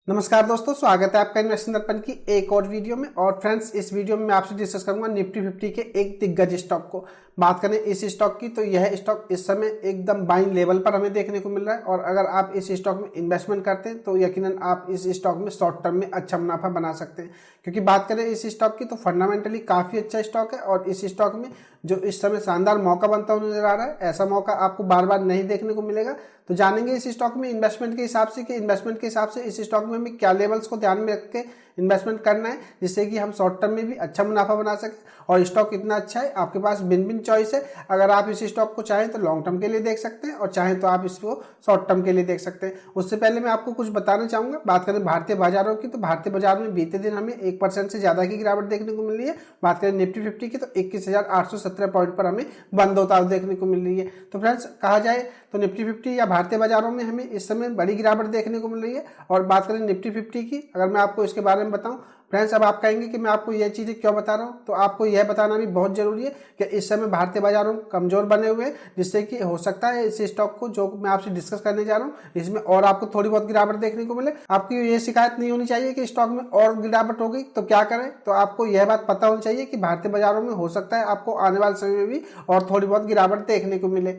नमस्कार दोस्तों, स्वागत है आपका इन्वेस्टिंग दर्पण की एक और वीडियो में। और फ्रेंड्स, इस वीडियो में मैं आपसे डिस्कस करूंगा निफ्टी 50 के एक दिग्गज स्टॉक को। बात करें इस स्टॉक की तो यह स्टॉक इस समय एकदम बाइंग लेवल पर हमें देखने को मिल रहा है। और अगर आप इस स्टॉक में इन्वेस्टमेंट करते हैं तो यकीनन आप इस स्टॉक में शॉर्ट टर्म में अच्छा मुनाफा बना सकते हैं। क्योंकि बात करें इस स्टॉक की तो फंडामेंटली काफ़ी अच्छा स्टॉक है और इस स्टॉक में जो इस समय शानदार मौका बनता हुआ नजर आ रहा है, ऐसा मौका आपको बार बार नहीं देखने को मिलेगा। तो जानेंगे इस स्टॉक में इन्वेस्टमेंट के हिसाब से कि इन्वेस्टमेंट के हिसाब से इस स्टॉक में हमें क्या लेवल्स को ध्यान में रख के इन्वेस्टमेंट करना है, जिससे कि हम शॉर्ट टर्म में भी अच्छा मुनाफा बना सकें। और स्टॉक इतना अच्छा है, आपके पास भिन्न भिन्न चॉइस है। अगर आप इस स्टॉक को चाहें तो लॉन्ग टर्म के लिए देख सकते हैं और चाहें तो आप इसको शॉर्ट टर्म के लिए देख सकते हैं। उससे पहले मैं आपको कुछ बताना चाहूँगा। बात करें भारतीय बाजारों की तो भारतीय बाजार में बीते दिन हमें 1% से ज़्यादा की गिरावट देखने को मिल रही है। बात करें निफ्टी 50 की तो 21,817 पॉइंट पर हमें बंद होता हुआ देखने को मिल रही है। तो फ्रेंड्स, कहा जाए तो निफ्टी 50 या भारतीय बाजारों में हमें इस समय बड़ी गिरावट देखने को मिल रही है। और बात करें निफ्टी 50 की, अगर मैं आपको इसके बारे में बताऊं फ्रेंड्स, अब आप कहेंगे कि मैं आपको यह चीज़ें क्यों बता रहा हूं, तो आपको यह बताना भी बहुत जरूरी है कि इस समय भारतीय बाजारों कमजोर बने हुए हैं, जिससे कि हो सकता है इस स्टॉक को जो मैं आपसे डिस्कस करने जा रहा हूं इसमें और आपको थोड़ी बहुत गिरावट देखने को मिले। आपकी ये शिकायत नहीं होनी चाहिए कि स्टॉक में और गिरावट हो गई तो क्या करें। तो आपको यह बात पता होनी चाहिए कि भारतीय बाजारों में हो सकता है आपको आने वाले समय में भी और थोड़ी बहुत गिरावट देखने को मिले।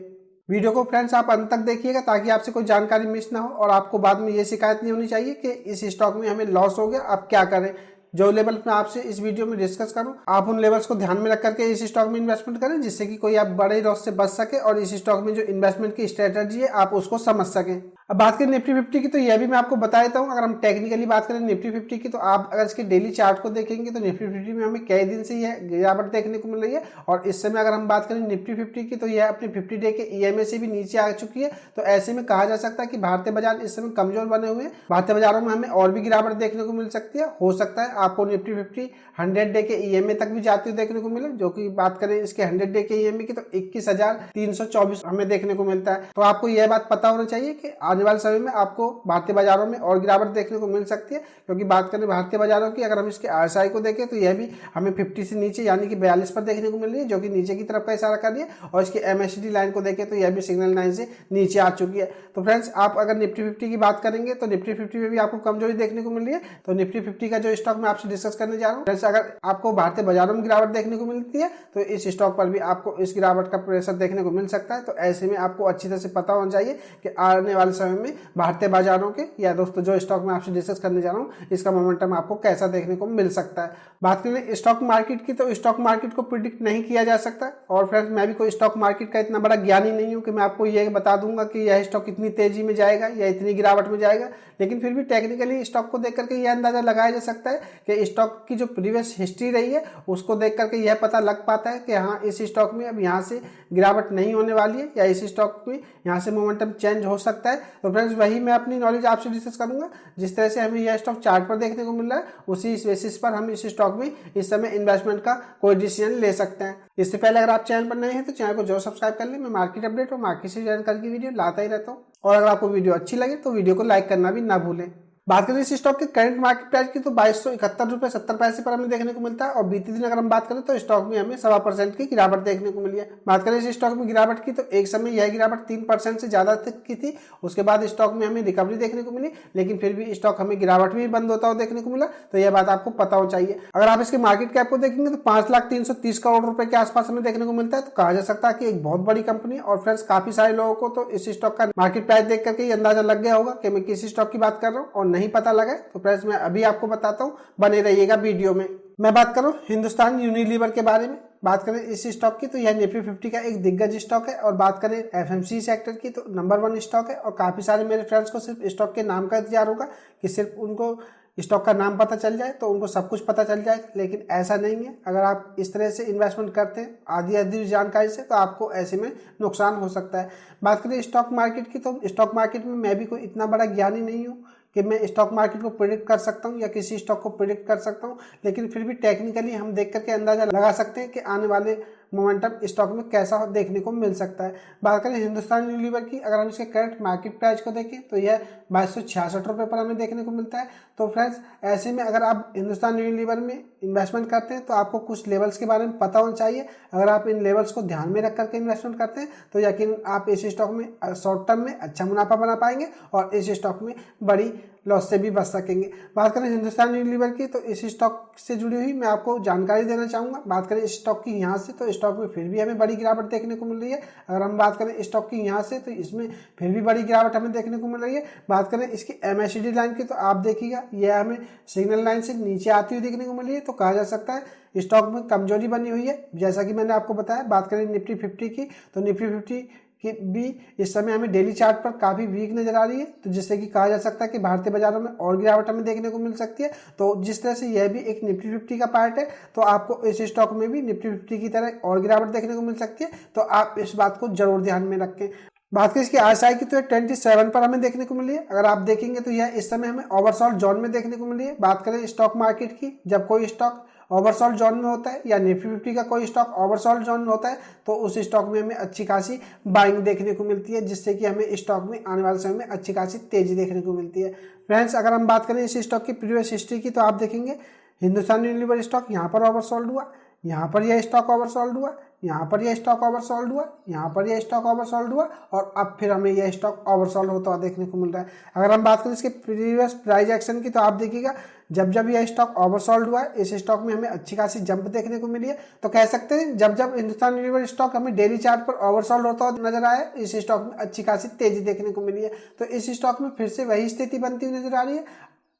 वीडियो को फ्रेंड्स आप अंत तक देखिएगा ताकि आपसे कोई जानकारी मिस ना हो और आपको बाद में ये शिकायत नहीं होनी चाहिए कि इस स्टॉक में हमें लॉस हो गया, अब क्या करें। जो लेवल मैं आपसे इस वीडियो में डिस्कस करूं, आप उन लेवल्स को ध्यान में रख करके इस स्टॉक में इन्वेस्टमेंट करें, जिससे कि कोई आप बड़े लॉस से बच सके और इस स्टॉक में जो इन्वेस्टमेंट की स्ट्रेटजी है आप उसको समझ सकें। अब बात करें निफ्टी 50 की तो यह भी मैं आपको बता देता हूं। अगर हम टेक्निकली बात करें निफ्टी 50 की तो आप अगर इसके डेली चार्ट को देखेंगे तो निफ्टी 50 में हमें कई दिन से यह गिरावट देखने को मिल रही है। और इस समय अगर हम बात करें निफ्टी 50 की तो यह अपने 50 डे के ईएमए से भी नीचे आ चुकी है। तो ऐसे में कहा जा सकता है कि भारतीय बाजार इस समय कमजोर बने हुए हैं। भारतीय बाजारों में हमें और भी गिरावट देखने को मिल सकती है। हो सकता है आपको निफ्टी 50 100 डे के ईएमए तक भी जाते हुए देखने को मिले, जो कि बात करें इसके 100 डे के ईएमए की तो 21,324 हमें देखने को मिलता है। तो आपको यह बात पता होना चाहिए कि आने वाले समय में आपको भारतीय बाजारों में और गिरावट देखने को मिल सकती है। क्योंकि बात करें भारतीय बाजारों की, अगर हम इसके आरएसआई को देखें तो यह भी हमें 50 से नीचे यानी कि 42 पर देखने को मिल रही है, जो कि नीचे की तरफ का इशारा कर रही है। और इसकी एमएसडी लाइन को देखें तो यह भी सिग्नल लाइन से नीचे आ चुकी है। तो फ्रेंड्स, आप अगर निफ्टी 50 की बात करेंगे तो निफ्टी 50 में भी आपको कमजोरी देखने को मिल रही है। तो निफ्टी 50 का जो स्टॉक मैं आपसे डिस्कस करने जा रहा हूँ, अगर आपको भारतीय बाजारों में गिरावट देखने को मिलती है तो इस स्टॉक पर भी आपको इस गिरावट का प्रेशर देखने को मिल सकता है। तो ऐसे में आपको अच्छी तरह से पता होना चाहिए कि आने वाले समय में भारतीय बाजारों के या दोस्तों जो स्टॉक मैं आपसे डिस्कस करने जा रहा हूँ इसका मोमेंटम आपको कैसा देखने को मिल सकता है। बात करें स्टॉक मार्केट की तो स्टॉक मार्केट को प्रिडिक्ट नहीं किया जा सकता। और फ्रेंड्स, मैं भी कोई स्टॉक मार्केट का इतना बड़ा ज्ञानी नहीं हूँ कि मैं आपको यह बता दूंगा कि यह स्टॉक इतनी तेजी में जाएगा या इतनी गिरावट में जाएगा। लेकिन फिर भी टेक्निकली स्टॉक को देख करके यह अंदाजा लगाया जा सकता है कि स्टॉक की जो प्रीवियस हिस्ट्री रही है उसको देख करके यह पता लग पाता है कि हाँ, इस स्टॉक में अब यहाँ से गिरावट नहीं होने वाली है या इस स्टॉक में यहाँ से मोमेंटम चेंज हो सकता है। तो फ्रेंड्स, वही मैं अपनी नॉलेज आपसे डिस्कस करूंगा। जिस तरह से हमें यह स्टॉक चार्ट पर देखने को मिल रहा है उसी बेसिस पर हम इस स्टॉक में इस समय इन्वेस्टमेंट का कोई डिसीजन ले सकते हैं। इससे पहले अगर आप चैनल पर नए हैं तो चैनल को जरूर सब्सक्राइब कर लें। मैं मार्केट अपडेट और मार्केट से जानकारी की वीडियो लाता ही रहता हूँ। और अगर आपको वीडियो अच्छी लगे तो वीडियो को लाइक करना भी ना भूलें। बात करें इस स्टॉक के करंट मार्केट प्राइस की तो 2271.70 पर हमें देखने को मिलता है। और बीते दिन अगर हम बात करें तो स्टॉक में हमें 1.25% की गिरावट देखने को मिली है। बात करें इस स्टॉक में गिरावट की तो एक समय यह गिरावट 3% से ज्यादा तक की थी। उसके बाद स्टॉक में हमें रिकवरी देखने को मिली, लेकिन फिर भी स्टॉक हमें गिरावट भी बंद होता हुआ देखने को मिला। तो यह बात आपको पता होना चाहिए। अगर आप इसके मार्केट कैप को देखेंगे तो 5,330 करोड़ रुपए के आसपास हमें देखने को मिलता है। तो कहा जा सकता है कि एक बहुत बड़ी कंपनी। और फ्रेंड्स, काफी सारे लोगों को तो इस स्टॉक का मार्केट प्राइस देख करके ये अंदाजा लग गया होगा कि मैं किस स्टॉक की बात कर रहा हूँ। और नहीं पता लगा तो फ्रेंड्स, मैं अभी आपको बताता हूं, बने रहिएगा वीडियो में। मैं बात करूं हिंदुस्तान यूनिलीवर के बारे में। बात करें इस स्टॉक की तो यह निफ्टी 50 का एक दिग्गज स्टॉक है। और बात करें एफएमसी सेक्टर की तो नंबर 1 स्टॉक है। और काफी सारे मेरे फ्रेंड्स को सिर्फ स्टॉक के नाम का इंतजार होगा कि सिर्फ उनको स्टॉक का नाम पता चल जाए तो उनको सब कुछ पता चल जाए, लेकिन ऐसा नहीं है। अगर आप इस तरह से इन्वेस्टमेंट करते हैं आधी आधी जानकारी से तो आपको ऐसे में नुकसान हो सकता है। बात करें स्टॉक मार्केट की तो स्टॉक मार्केट में मैं भी कोई इतना बड़ा ज्ञानी नहीं हूँ कि मैं स्टॉक मार्केट को प्रिडिक्ट कर सकता हूँ या किसी स्टॉक को प्रिडिक्ट कर सकता हूँ। लेकिन फिर भी टेक्निकली हम देख करके अंदाजा लगा सकते हैं कि आने वाले मोमेंटम स्टॉक में कैसा देखने को मिल सकता है। बात करें हिंदुस्तान यूनिलीवर की, अगर हम इसके करंट मार्केट प्राइस को देखें तो यह 2266 रुपये पर हमें देखने को मिलता है। तो फ्रेंड्स, ऐसे में अगर आप हिंदुस्तान यूनिलीवर में इन्वेस्टमेंट करते हैं तो आपको कुछ लेवल्स के बारे में पता होना चाहिए। अगर आप इन लेवल्स को ध्यान में रख करके इन्वेस्टमेंट करते हैं तो यकीन आप इस स्टॉक में शॉर्ट टर्म में अच्छा मुनाफा बना पाएंगे और इस स्टॉक में बड़ी लॉस से भी बच सकेंगे। बात करें हिंदुस्तान यूनिलीवर की, तो इस स्टॉक से जुड़ी हुई मैं आपको जानकारी देना चाहूँगा। बात करें स्टॉक की यहाँ से, तो स्टॉक में फिर भी हमें बड़ी गिरावट देखने को मिल रही है। अगर हम बात करें स्टॉक की यहाँ से, तो इसमें फिर भी बड़ी गिरावट हमें देखने को मिल रही है। बात करें इसकी MACD लाइन की, तो आप देखिएगा यह हमें सिग्नल लाइन से नीचे आती हुई देखने को मिल रही है। तो कहा जा सकता है स्टॉक में कमजोरी बनी हुई है, जैसा कि मैंने आपको बताया। बात करें निफ्टी 50 की, तो निफ्टी 50 कि भी इस समय हमें डेली चार्ट पर काफ़ी वीक नजर आ रही है, तो जिससे कि कहा जा सकता है कि भारतीय बाजारों में और गिरावट हमें देखने को मिल सकती है। तो जिस तरह से यह भी एक निफ्टी 50 का पार्ट है, तो आपको इस स्टॉक में भी निफ्टी 50 की तरह और गिरावट देखने को मिल सकती है। तो आप इस बात को जरूर ध्यान में रखें। बात करें इसकी RSI की, तो 27 पर हमें देखने को मिली है। अगर आप देखेंगे तो यह इस समय हमें ओवरसोल्ड जोन में देखने को मिली है। बात करें स्टॉक मार्केट की, जब कोई स्टॉक ओवरसोल्ड जोन में होता है या निफ्टी 50 का कोई स्टॉक ओवरसोल्ड जोन में होता है, तो उस स्टॉक में हमें अच्छी खासी बाइंग देखने को मिलती है, जिससे कि हमें स्टॉक में आने वाले समय में अच्छी खासी तेजी देखने को मिलती है। फ्रेंड्स, अगर हम बात करें इस स्टॉक की प्रीवियस हिस्ट्री की, तो आप देखेंगे हिंदुस्तान यूनिलीवर स्टॉक यहाँ पर ओवरसोल्ड हुआ, यहाँ पर यह स्टॉक ओवरसोल्ड हुआ, यहाँ पर यह स्टॉक ओवरसोल्ड हुआ, यहाँ पर यह स्टॉक ओवरसोल्ड हुआ, और अब फिर हमें यह स्टॉक ओवरसोल्ड होता हुआ देखने को मिल रहा है। अगर हम बात करें इसके प्रीवियस प्राइस एक्शन की, तो आप देखिएगा जब जब यह स्टॉक ओवरसोल्ड हुआ है, इस स्टॉक में हमें अच्छी खासी जंप देखने को मिली है। तो कह सकते हैं जब जब हिंदुस्तान यूनिलीवर स्टॉक हमें डेली चार्ट पर ओवरसोल्ड होता हुआ नजर आया, इस स्टॉक में अच्छी खासी तेजी देखने को मिली है। तो इस स्टॉक में फिर से वही स्थिति बनती हुई नजर आ रही है।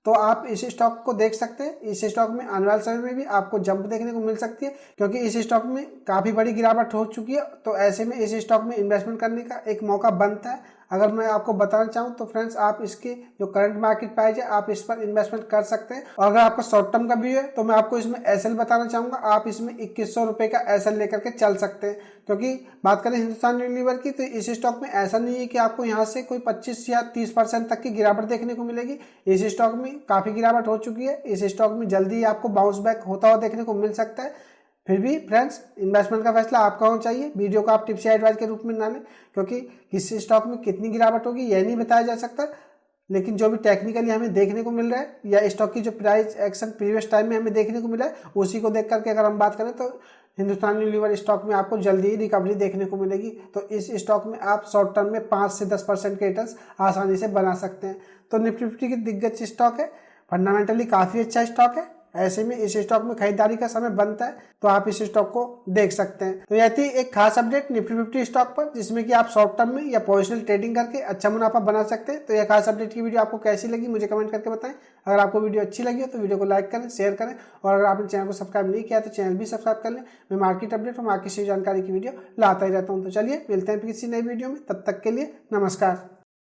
तो आप इस स्टॉक को देख सकते हैं। इस स्टॉक में आने वाले समय में भी आपको जंप देखने को मिल सकती है, क्योंकि इस स्टॉक में काफ़ी बड़ी गिरावट हो चुकी है। तो ऐसे में इस स्टॉक में इन्वेस्टमेंट करने का एक मौका बनता है। अगर मैं आपको बताना चाहूँ तो फ्रेंड्स, आप इसके जो करंट मार्केट प्राइस है, आप इस पर इन्वेस्टमेंट कर सकते हैं। और अगर आपका शॉर्ट टर्म का व्यू है, तो मैं आपको इसमें SL बताना चाहूँगा। आप इसमें 2100 रुपये का SL लेकर के चल सकते हैं। क्योंकि बात करें हिंदुस्तान यूनिलीवर की, तो इस स्टॉक में ऐसा नहीं है कि आपको यहाँ से कोई 25 या 30% तक की गिरावट देखने को मिलेगी। इस स्टॉक में काफ़ी गिरावट हो चुकी है। इस स्टॉक में जल्दी ही आपको बाउंस बैक होता हुआ देखने को मिल सकता है। फिर भी फ्रेंड्स, इन्वेस्टमेंट का फैसला आपका होना चाहिए। वीडियो को आप टिप्स या एडवाइस के रूप में ना लें, क्योंकि किस स्टॉक में कितनी गिरावट होगी यह नहीं बताया जा सकता। लेकिन जो भी टेक्निकली हमें देखने को मिल रहा है, या स्टॉक की जो प्राइस एक्शन प्रीवियस टाइम में हमें देखने को मिला है, उसी को देख करके अगर हम बात करें, तो हिंदुस्तान यूनिलीवर स्टॉक में आपको जल्दी ही रिकवरी देखने को मिलेगी। तो इस स्टॉक में आप शॉर्ट टर्म में 5 से 10% के रिटर्न्स आसानी से बना सकते हैं। तो निफ्टी 50 की दिग्गज स्टॉक है, फंडामेंटली काफ़ी अच्छा स्टॉक है। ऐसे में इस स्टॉक में खरीदारी का समय बनता है, तो आप इस स्टॉक को देख सकते हैं। तो यह थी एक खास अपडेट निफ्टी 50 स्टॉक पर, जिसमें कि आप शॉर्ट टर्म में या पोजिशनल ट्रेडिंग करके अच्छा मुनाफा बना सकते हैं। तो यह खास अपडेट की वीडियो आपको कैसी लगी मुझे कमेंट करके बताएं। अगर आपको वीडियो अच्छी लगी हो तो वीडियो को लाइक करें, शेयर करें, और अगर आपने चैनल को सब्सक्राइब नहीं किया तो चैनल भी सब्सक्राइब कर लें। मैं मार्केट अपडेट और मार्केट से जानकारी की वीडियो लाता ही रहता हूँ। तो चलिए मिलते हैं किसी नई वीडियो में, तब तक के लिए नमस्कार।